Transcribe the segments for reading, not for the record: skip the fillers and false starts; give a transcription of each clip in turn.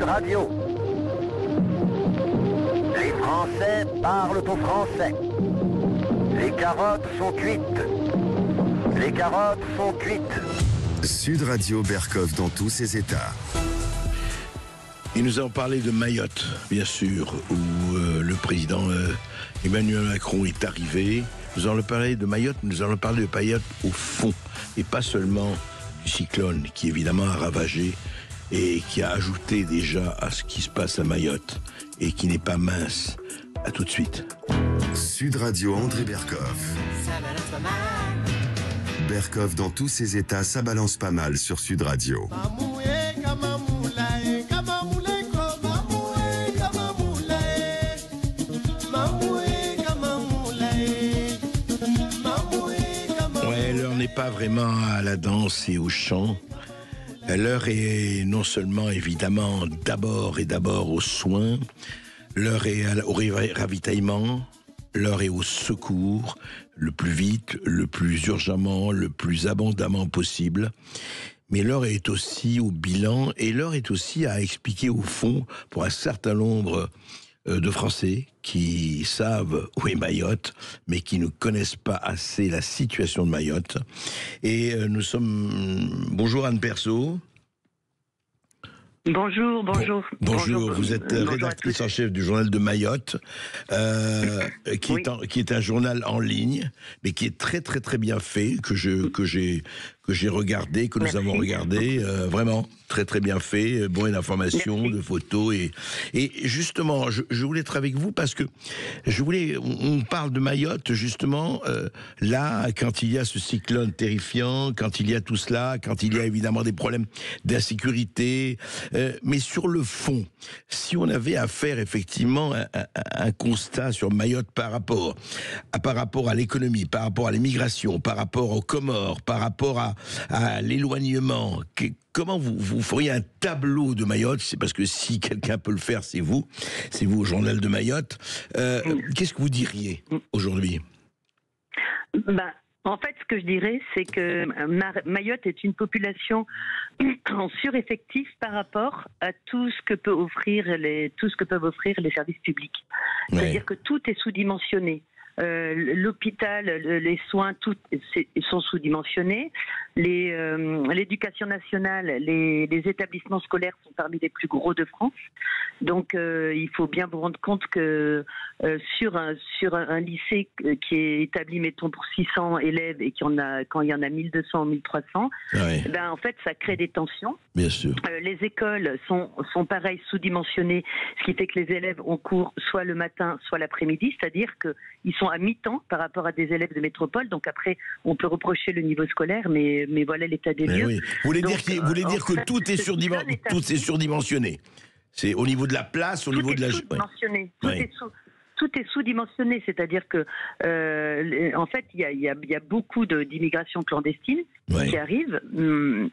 Sud Radio. Les Français parlent au français. Les carottes sont cuites. Les carottes sont cuites. Sud Radio Berkov dans tous ses états. Et nous avons parlé de Mayotte, bien sûr, où le président Emmanuel Macron est arrivé. Nous allons parler de Mayotte, nous allons parler de Mayotte au fond, et pas seulement du cyclone qui évidemment a ravagé et qui a ajouté déjà à ce qui se passe à Mayotte et qui n'est pas mince. À tout de suite. Sud Radio André Berkov. Berkov dans tous ses états, ça balance pas mal sur Sud Radio. L'heure n'est pas vraiment à la danse et au chant. L'heure est non seulement évidemment d'abord aux soins, l'heure est au ravitaillement, l'heure est au secours, le plus vite, le plus urgemment, le plus abondamment possible. Mais l'heure est aussi au bilan et l'heure est aussi à expliquer au fond pour un certain nombre de Français qui savent où est Mayotte, mais qui ne connaissent pas assez la situation de Mayotte. Et nous sommes... Bonjour Anne Perceau. Bonjour. Bonjour, vous êtes rédactrice en chef du journal de Mayotte, qui est un journal en ligne, mais qui est très très très bien fait, que j'ai regardé, que nous avons regardé, vraiment très très bien fait, bonne d'informations, de photos et justement, je voulais être avec vous parce que on parle de Mayotte justement là quand il y a ce cyclone terrifiant, quand il y a tout cela, quand il y a évidemment des problèmes d'insécurité, mais sur le fond, si on avait à faire effectivement un constat sur Mayotte par rapport à l'économie, par rapport à l'immigration, par rapport aux Comores, par rapport à l'éloignement, comment vous feriez un tableau de Mayotte? C'est parce que si quelqu'un peut le faire, c'est vous au journal de Mayotte. Qu'est-ce que vous diriez aujourd'hui? En fait, ce que je dirais, c'est que Mayotte est une population en sureffectif par rapport à tout ce que peuvent offrir les services publics. Ouais. C'est-à-dire que tout est sous-dimensionné. L'hôpital, les soins, tout sont sous-dimensionnés. L'éducation nationale, les établissements scolaires sont parmi les plus gros de France. Donc, il faut bien vous rendre compte que sur un lycée qui est établi, mettons, pour 600 élèves et quand il y en a 1200 ou 1300, ouais. En fait, ça crée des tensions. Bien sûr. Les écoles sont pareil sous-dimensionnées, ce qui fait que les élèves ont cours soit le matin, soit l'après-midi, c'est-à-dire qu'ils sont à mi-temps par rapport à des élèves de métropole. Donc après, on peut reprocher le niveau scolaire, mais voilà l'état des lieux. Oui. Vous voulez dire que tout est surdimensionné. C'est au niveau de la place, au niveau de la... Tout est sous-dimensionné, c'est-à-dire que en fait, il y a beaucoup d'immigration clandestine qui arrive.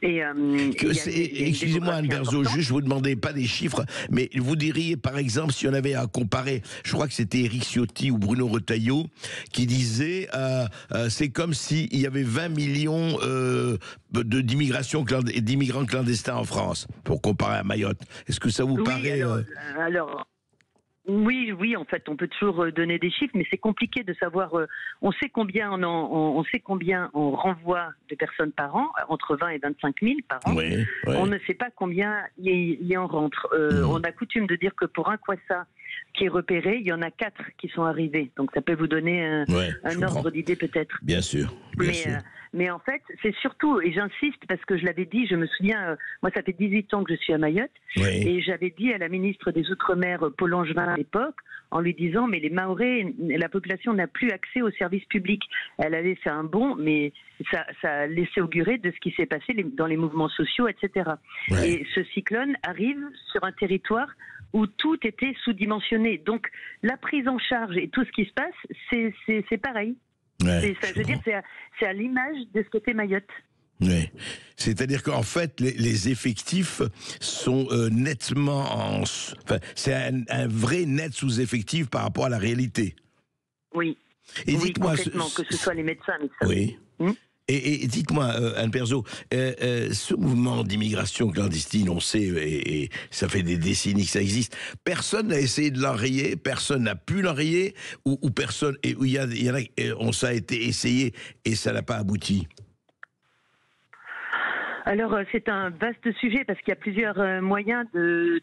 Excusez-moi Anne Berceau, juste vous demandez pas des chiffres, mais vous diriez par exemple si on avait à comparer, je crois que c'était Éric Ciotti ou Bruno Retailleau qui disait c'est comme s'il y avait 20 millions d'immigrants clandestins en France, pour comparer à Mayotte. Est-ce que ça vous paraît... Oui, en fait, on peut toujours donner des chiffres, mais c'est compliqué de savoir. On sait combien on renvoie de personnes par an, entre 20 et 25 000 par an. Oui. On ne sait pas combien il y en rentre. On a coutume de dire que pour un Kwassa qui est repéré, il y en a 4 qui sont arrivés. Donc ça peut vous donner un ordre d'idée peut-être. Bien sûr. Mais en fait, c'est surtout, et j'insiste parce que je l'avais dit, je me souviens, moi ça fait 18 ans que je suis à Mayotte, et j'avais dit à la ministre des Outre-mer, Paul Langevin à l'époque, en lui disant, mais les Mahorais, la population n'a plus accès aux services publics. Elle avait fait un bond, mais ça a laissé augurer de ce qui s'est passé dans les mouvements sociaux, etc. Ouais. Et ce cyclone arrive sur un territoire où tout était sous-dimensionné. Donc la prise en charge et tout ce qui se passe, c'est pareil. Ouais, je veux dire, c'est à l'image de ce qu'était Mayotte. Oui. C'est-à-dire qu'en fait, les effectifs sont nettement c'est un vrai net sous-effectif par rapport à la réalité. Oui. Et dites-moi, complètement, que ce soit les médecins. Oui. Et dites-moi, Anne Perzo, ce mouvement d'immigration clandestine, on sait, et ça fait des décennies que ça existe, personne n'a essayé de l'enrayer, personne n'a pu l'enrayer, ou personne, et où il y en a, ça a été essayé et ça n'a pas abouti. Alors, c'est un vaste sujet parce qu'il y a plusieurs moyens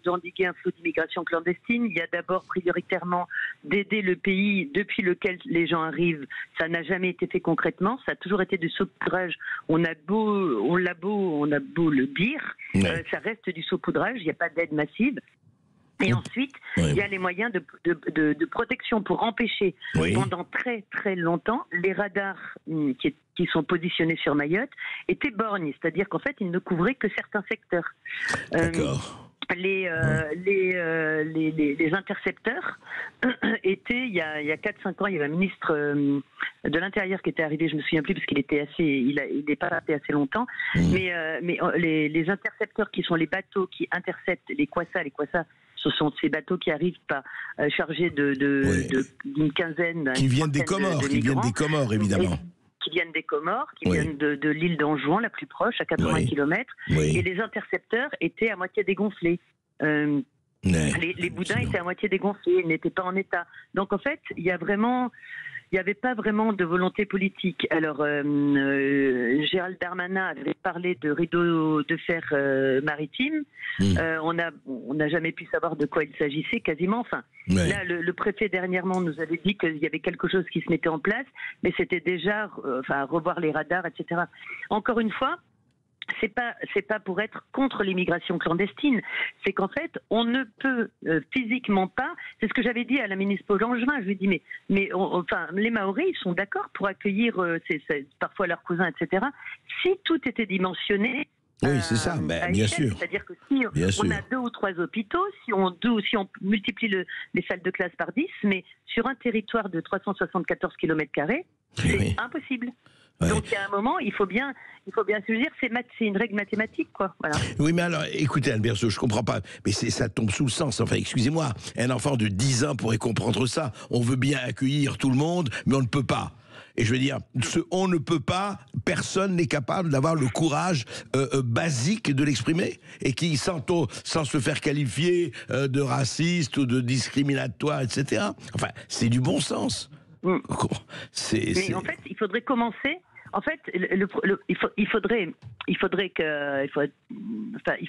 d'endiguer un flot d'immigration clandestine. Il y a d'abord prioritairement d'aider le pays depuis lequel les gens arrivent. Ça n'a jamais été fait concrètement. Ça a toujours été du saupoudrage. On a beau le dire, ça reste du saupoudrage. Il n'y a pas d'aide massive. Et ensuite, il y a les moyens de protection pour empêcher pendant très très longtemps les radars qui sont positionnés sur Mayotte étaient borgnes, c'est-à-dire qu'en fait ils ne couvraient que certains secteurs. D'accord. Les intercepteurs étaient, il y a 4-5 ans, il y avait un ministre de l'Intérieur qui était arrivé, je me souviens plus parce qu'il était il n'est pas resté assez longtemps, mais les intercepteurs qui sont les bateaux qui interceptent les Kwassa, ce sont ces bateaux qui arrivent pas chargés d'une quinzaine, qui viennent des Comores, évidemment. Qui viennent des Comores, qui viennent de l'île d'Anjouan, la plus proche, à 80 km. Et les intercepteurs étaient à moitié dégonflés. Les boudins étaient à moitié dégonflés, ils n'étaient pas en état. Donc en fait, il n'y avait pas vraiment de volonté politique. Alors, Gérald Darmanin avait parlé de rideau de fer maritime. On n'a jamais pu savoir de quoi il s'agissait, quasiment. Enfin, là, le préfet dernièrement nous avait dit qu'il y avait quelque chose qui se mettait en place, mais c'était déjà revoir les radars, etc. Encore une fois, c'est pas pour être contre l'immigration clandestine, c'est qu'en fait on ne peut physiquement pas. C'est ce que j'avais dit à la ministre Paul Langevin. Je lui ai dit mais les Maoris ils sont d'accord pour accueillir parfois leurs cousins, etc. Si tout était dimensionné. Oui, c'est ça, bien sûr. C'est-à-dire que si on a 2 ou 3 hôpitaux, si on multiplie les salles de classe par 10, mais sur un territoire de 374 km², c'est impossible. Donc, il y a un moment, il faut bien se dire, c'est une règle mathématique, quoi. Voilà. Oui, mais alors, écoutez, Anne Berceau, je comprends pas, mais ça tombe sous le sens. Enfin, excusez-moi, un enfant de 10 ans pourrait comprendre ça. On veut bien accueillir tout le monde, mais on ne peut pas. Et je veux dire, on ne peut pas, personne n'est capable d'avoir le courage basique de l'exprimer. Et qui, sans se faire qualifier de raciste ou de discriminatoire, etc. Enfin, c'est du bon sens. Mais en fait, il faudrait commencer. En fait, il faut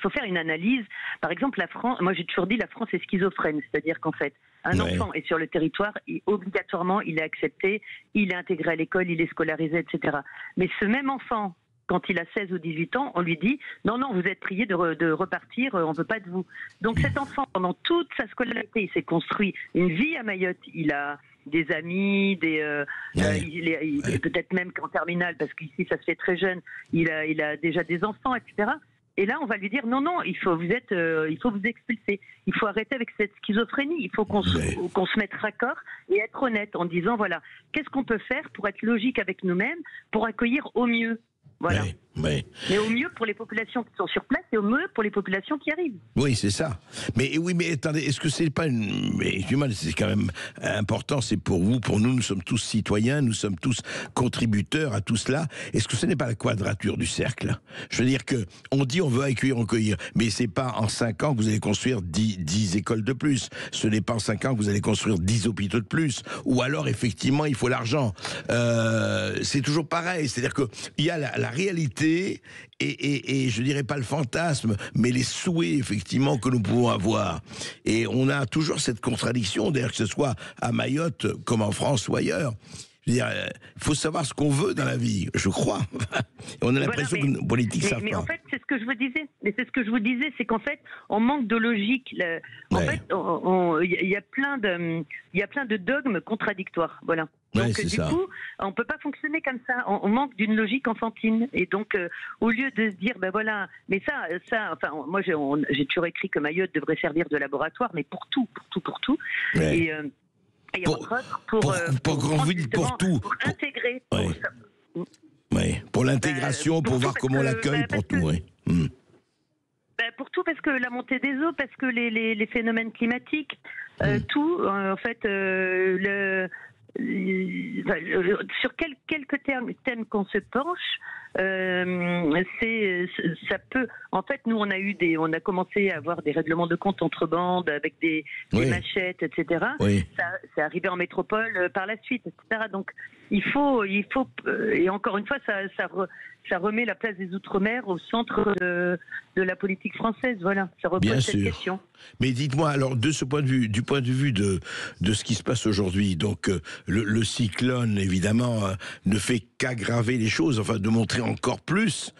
faire une analyse. Par exemple, la France. Moi, j'ai toujours dit la France est schizophrène, c'est-à-dire qu'en fait, un enfant est sur le territoire, obligatoirement, il est accepté, il est intégré à l'école, il est scolarisé, etc. Mais ce même enfant, quand il a 16 ou 18 ans, on lui dit « Non, vous êtes prié de repartir, on ne veut pas de vous ». Donc cet enfant, pendant toute sa scolarité, il s'est construit une vie à Mayotte. Il a des amis, il est peut-être même qu'en terminale, parce qu'ici ça se fait très jeune, il a déjà des enfants, etc. Et là, on va lui dire « Non, il faut vous expulser. Il faut arrêter avec cette schizophrénie. Il faut qu'on se mette raccord et être honnête en disant « Voilà, qu'est-ce qu'on peut faire pour être logique avec nous-mêmes, pour accueillir au mieux ?» Voilà. Mais au mieux pour les populations qui sont sur place et au mieux pour les populations qui arrivent. Oui, c'est ça. Mais attendez, est-ce que c'est pas c'est quand même important, c'est pour vous, pour nous sommes tous citoyens, nous sommes tous contributeurs à tout cela. Est-ce que ce n'est pas la quadrature du cercle? Je veux dire que on dit on veut accueillir, mais c'est pas en 5 ans que vous allez construire 10 écoles de plus. Ce n'est pas en 5 ans que vous allez construire 10 hôpitaux de plus. Ou alors, effectivement, il faut l'argent. C'est toujours pareil. C'est-à-dire qu'il y a la réalité et je dirais pas le fantasme, mais les souhaits effectivement que nous pouvons avoir. Et on a toujours cette contradiction, d'ailleurs que ce soit à Mayotte comme en France ou ailleurs. Je veux dire, il faut savoir ce qu'on veut dans la vie, je crois. On a l'impression que nos politiques savent pas. Mais en fait, c'est ce que je vous disais. C'est qu'en fait, on manque de logique. En fait, il y a plein de dogmes contradictoires. Voilà. Donc du coup, on peut pas fonctionner comme ça. On manque d'une logique enfantine. Et donc, au lieu de se dire, ben voilà, mais enfin, moi j'ai toujours écrit que Mayotte devrait servir de laboratoire, mais pour tout. Ouais. Et pour intégrer. Pour l'intégration, pour voir comment on l'accueille, pour tout. Pour tout, parce que la montée des eaux, parce que les phénomènes climatiques, tout, en fait, sur quelques thèmes qu'on se penche, ça peut. En fait, nous, on a commencé à avoir des règlements de compte entre bandes avec des machettes, etc. Oui. C'est arrivé en métropole par la suite, etc. Donc, il faut, et encore une fois, ça remet la place des Outre-mer au centre de la politique française. Voilà, ça repose cette question. Mais dites-moi, alors, de ce point de vue, du point de vue de ce qui se passe aujourd'hui, donc le cyclone, évidemment, ne fait qu'aggraver les choses, enfin, de montrer encore plus.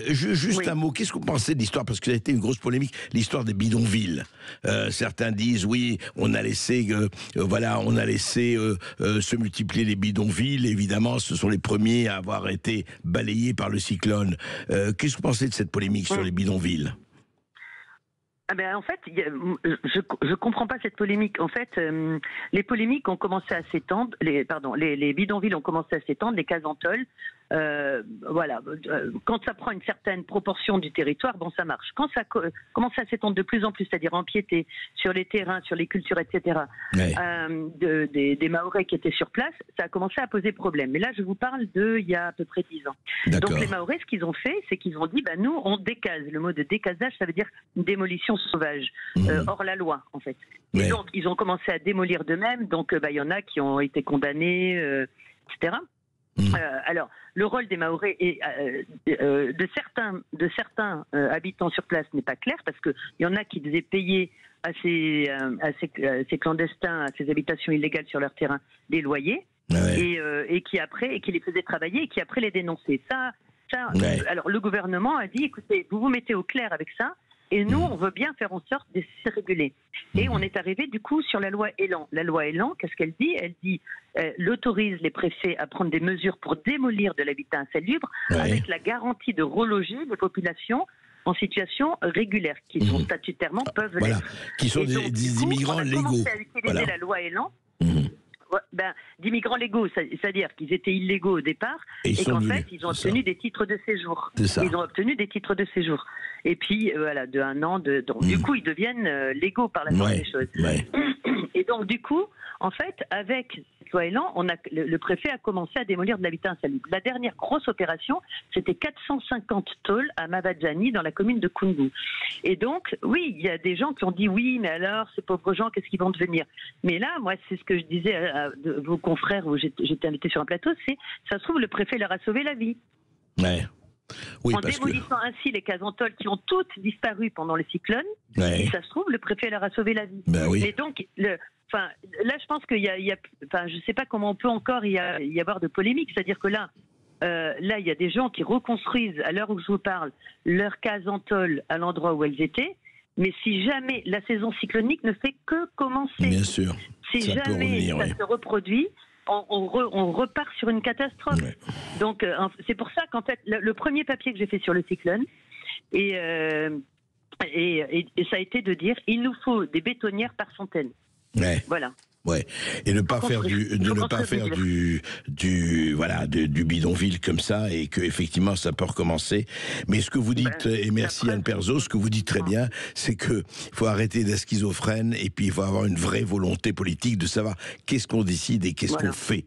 Juste un mot, qu'est-ce que vous pensez de l'histoire, parce que ça a été une grosse polémique, l'histoire des bidonvilles. Certains disent, oui, on a laissé se multiplier les bidonvilles. Évidemment, ce sont les premiers à avoir été balayés par le cyclone. Qu'est-ce que vous pensez de cette polémique sur les bidonvilles? En fait, je comprends pas cette polémique. En fait, les polémiques ont commencé à s'étendre. Les bidonvilles ont commencé à s'étendre, les casentols. Voilà. Quand ça prend une certaine proportion du territoire, bon, ça marche. Quand ça commence à s'étendre de plus en plus, c'est-à-dire empiéter sur les terrains, sur les cultures, etc., des Mahorais qui étaient sur place, ça a commencé à poser problème. Mais là, je vous parle il y a à peu près 10 ans. Donc les Mahorais, ce qu'ils ont fait, c'est qu'ils ont dit, nous, on décase. Le mot de décasage, ça veut dire une démolition sauvage, hors la loi, en fait. Et donc, ils ont commencé à démolir d'eux-mêmes. Donc, il y en a qui ont été condamnés, etc. Alors, le rôle des Mahorais et de certains habitants sur place n'est pas clair, parce qu'il y en a qui devaient payer à ces clandestins, à ces habitations illégales sur leur terrain, des loyers, et qui les faisaient travailler et qui après les dénonçaient. Alors, le gouvernement a dit, écoutez, vous vous mettez au clair avec ça, et nous, on veut bien faire en sorte de se réguler. Et on est arrivé, du coup, sur la loi Elan. La loi Elan, qu'est-ce qu'elle dit? Elle dit, elle autorise les préfets à prendre des mesures pour démolir de l'habitat insalubre, avec la garantie de reloger les populations en situation régulière, qui sont statutairement peuvent l'être. Qui sont des immigrants légaux. On a commencé à utiliser la loi Elan. D'immigrants légaux, c'est-à-dire qu'ils étaient illégaux au départ et qu'en fait ils ont obtenu des titres de séjour. Ils ont obtenu des titres de séjour. Et puis de 1 an, donc du coup ils deviennent légaux par la force des choses. Et donc du coup, en fait, avec cette loi Elan, le préfet a commencé à démolir de l'habitat insalubre. La dernière grosse opération, c'était 450 tôles à Mavadjani, dans la commune de Koungou. Et donc, oui, il y a des gens qui ont dit oui, mais alors, ces pauvres gens, qu'est-ce qu'ils vont devenir? Mais là, moi, c'est ce que je disais à vos confrères où j'étais invité sur un plateau, ça se trouve, le préfet leur a sauvé la vie. Oui, en démolissant ainsi les casentols qui ont toutes disparu pendant le cyclone, et ça se trouve, le préfet leur a sauvé la vie. Et donc, là, je pense qu'il y a je ne sais pas comment on peut encore y avoir de polémique. C'est-à-dire que là, il y a des gens qui reconstruisent, à l'heure où je vous parle, leurs casentols à l'endroit où elles étaient. Mais si jamais la saison cyclonique ne fait que commencer, bien sûr, si jamais ça se reproduit, on repart sur une catastrophe. Donc, c'est pour ça qu'en fait, le premier papier que j'ai fait sur le cyclone, et ça a été de dire, il nous faut des bétonnières par centaines. Voilà. Et ne pas faire du bidonville comme ça, et que effectivement ça peut recommencer. Mais ce que vous dites, et merci Anne Perzo, ce que vous dites très bien, c'est que il faut arrêter d'être schizophrène, et puis il faut avoir une vraie volonté politique de savoir qu'est-ce qu'on décide et qu'est-ce qu'on fait.